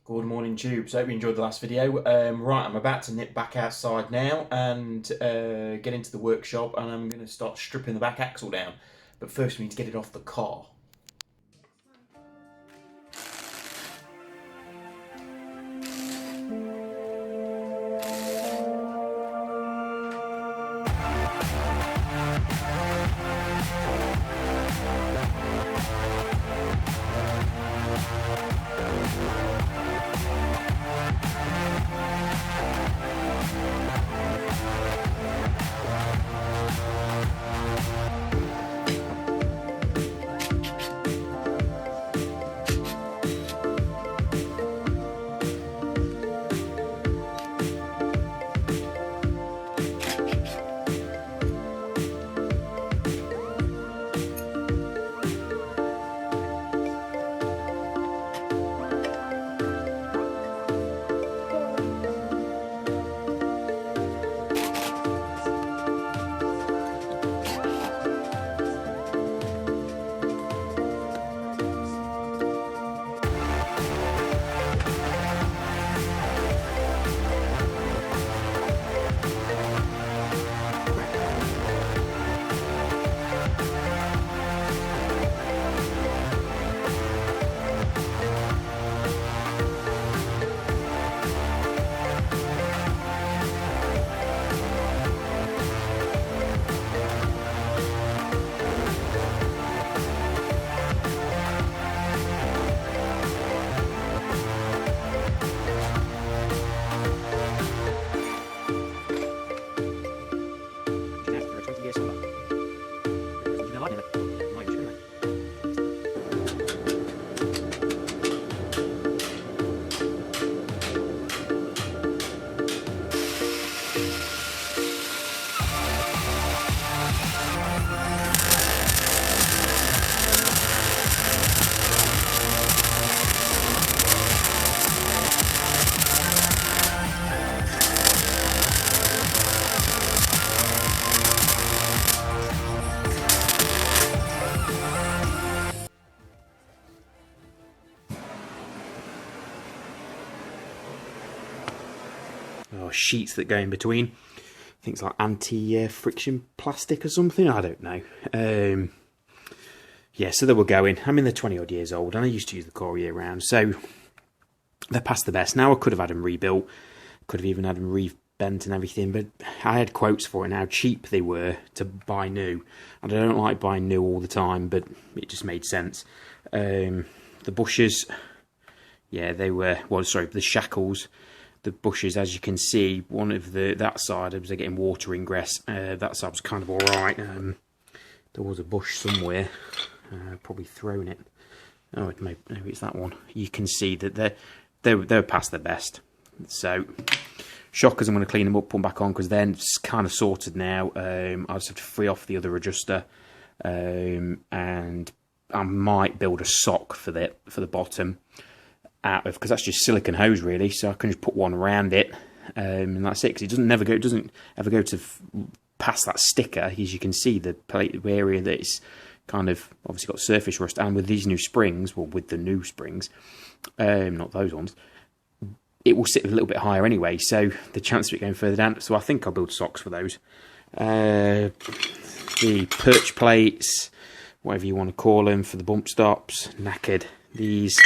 Good morning, tubes. Hope you enjoyed the last video. Right, I'm about to nip back outside now and get into the workshop, and I'm going to start stripping the back axle down. But first we need to get it off the car. Or sheets that go in between, things like anti-friction plastic or something, I don't know. Yeah, so they were going. I mean, they're 20 odd years old and I used to use the car year round, so they're past the best. Now I could have had them rebuilt, could have even had them rebent and everything, but I had quotes for it and how cheap they were to buy new, and I don't like buying new all the time, but it just made sense. The bushes, yeah, they were, well, sorry, the shackles, the bushes, as you can see, one of that side was getting water ingress. That side was kind of all right. There was a bush somewhere, probably thrown it. Oh, maybe it's that one. You can see that they're past their best. So shockers, I'm going to clean them up, put them back on, because they're kind of sorted now. I just have to free off the other adjuster, and I might build a sock for the bottom, out of, because that's just silicone hose really, so I can just put one around it, and that's it, because it doesn't ever go to past that sticker. As you can see, the plate area that it's kind of obviously got surface rust, and with these new springs, well, with the new springs, not those ones, it will sit a little bit higher anyway, so the chance of it going further down, so I think I'll build socks for those. The perch plates, whatever you want to call them, for the bump stops, knackered. These,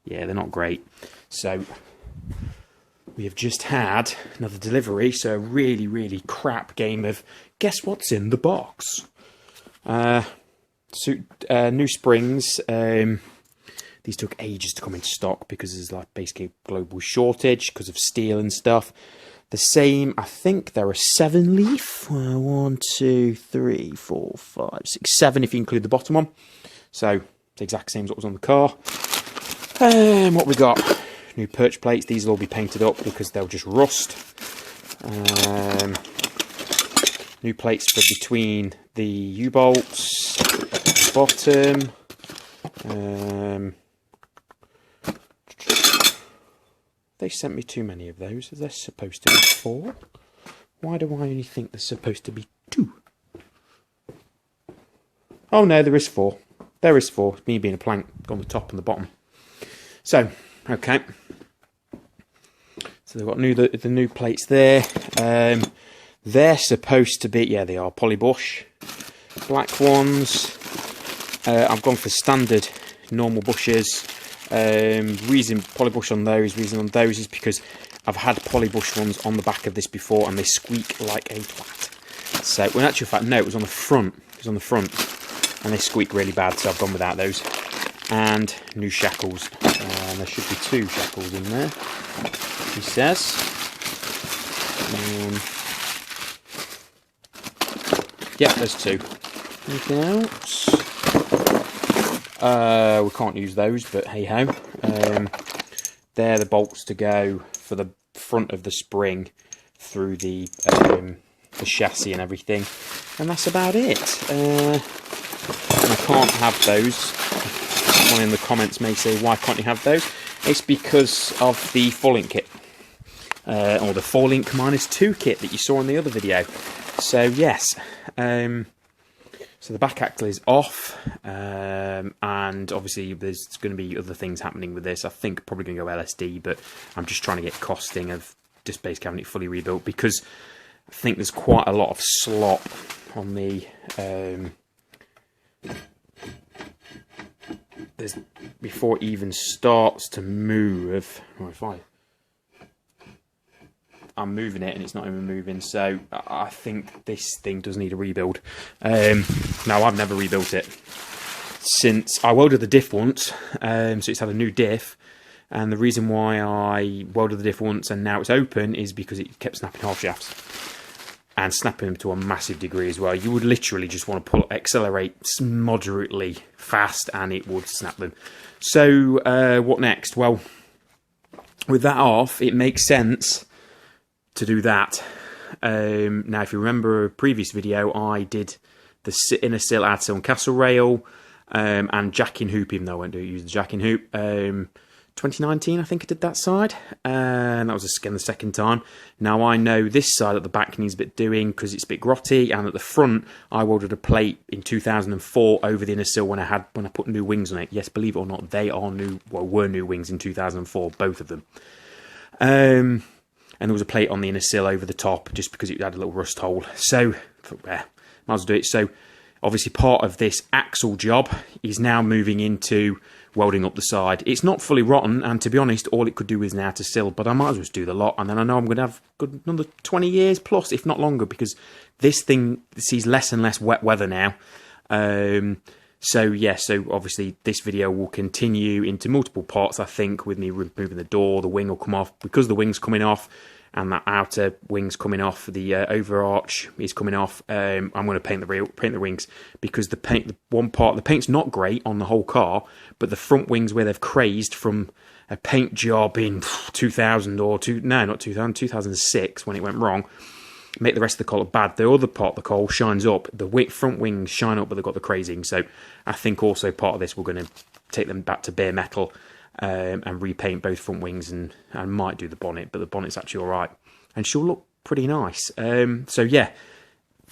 yeah, they're not great. So we have just had another delivery, so a really, really crap game of guess what's in the box. New springs. These took ages to come into stock because there's like basically a global shortage because of steel and stuff. The same, I think they're a 7-leaf. 1, 2, 3, 4, 5, 6, 7 if you include the bottom one. So it's the exact same as what was on the car. What we got? New perch plates. These will all be painted up because they'll just rust. New plates for between the U-bolts, bottom. They sent me too many of those. Is there supposed to be 4? Why do I only think there's supposed to be 2? Oh no, there is 4. There is 4. Me being a plank on the top and the bottom. So, okay. So they've got the new plates there. They're supposed to be, yeah, they are polybush. Black ones. I've gone for standard normal bushes. Reason polybush on those, reason on those is because I've had polybush ones on the back of this before and they squeak like a twat. So, well, in actual fact, no, it was on the front. It was on the front and they squeak really bad, so I've gone without those. And new shackles. There should be 2 shackles in there, he says. Yeah, there's 2. Anything else? We can't use those, but hey ho. They're the bolts to go for the front of the spring through the chassis and everything, and that's about it. I can't have those. Someone in the comments may say, why can't you have those? It's because of the 4-link kit, or the 4-link -2 kit that you saw in the other video. So yes, so the back axle is off, and obviously there's going to be other things happening with this. I think probably going to go LSD, but I'm just trying to get costing of just base having it fully rebuilt, because I think there's quite a lot of slop on the there's before it even starts to move. Oh, if I'm moving it and it's not even moving, so I think this thing does need a rebuild. Now, I've never rebuilt it since I welded the diff once, so it's had a new diff, and the reason why I welded the diff once and now it's open is because it kept snapping half shafts, and snapping them to a massive degree as well. You would literally just want to accelerate moderately fast and it would snap them. So what next? Well, with that off, it makes sense to do that. Now, if you remember a previous video, I did the inner sill, outer sill and castle rail, and jacking hoop, even though I won't use the jacking hoop. 2019, I think I did that side, and that was again the second time. Now I know this side at the back needs a bit doing because it's a bit grotty, and at the front I welded a plate in 2004 over the inner sill when I put new wings on it. Yes, believe it or not, they are new. Well, were new wings in 2004, both of them. And there was a plate on the inner sill over the top just because it had a little rust hole. So, might as well do it. So, obviously part of this axle job is now moving into welding up the side. It's not fully rotten, and to be honest, all it could do is an outer sill, but I might as well just do the lot, and then I know I'm going to have another 20 years plus, if not longer, because this thing sees less and less wet weather now. So yeah, so obviously this video will continue into multiple parts, I think, with me removing the door. The wing will come off, because the wing's coming off, and that outer wing's coming off, the overarch is coming off. I'm going to paint the wings, because the paint's not great on the whole car, but the front wings where they've crazed from a paint job in 2006 when it went wrong, make the rest of the car look bad. The other part of the car shines up. The front wings shine up, but they've got the crazing. So I think also part of this, we're going to take them back to bare metal, and repaint both front wings, and might do the bonnet, but the bonnet's actually all right, and she'll look pretty nice. So yeah,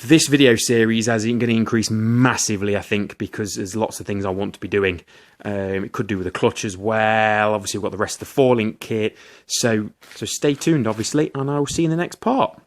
this video series is going to increase massively, I think, because there's lots of things I want to be doing. It could do with the clutch as well. Obviously, we've got the rest of the 4-link kit. So stay tuned, obviously, and I will see you in the next part.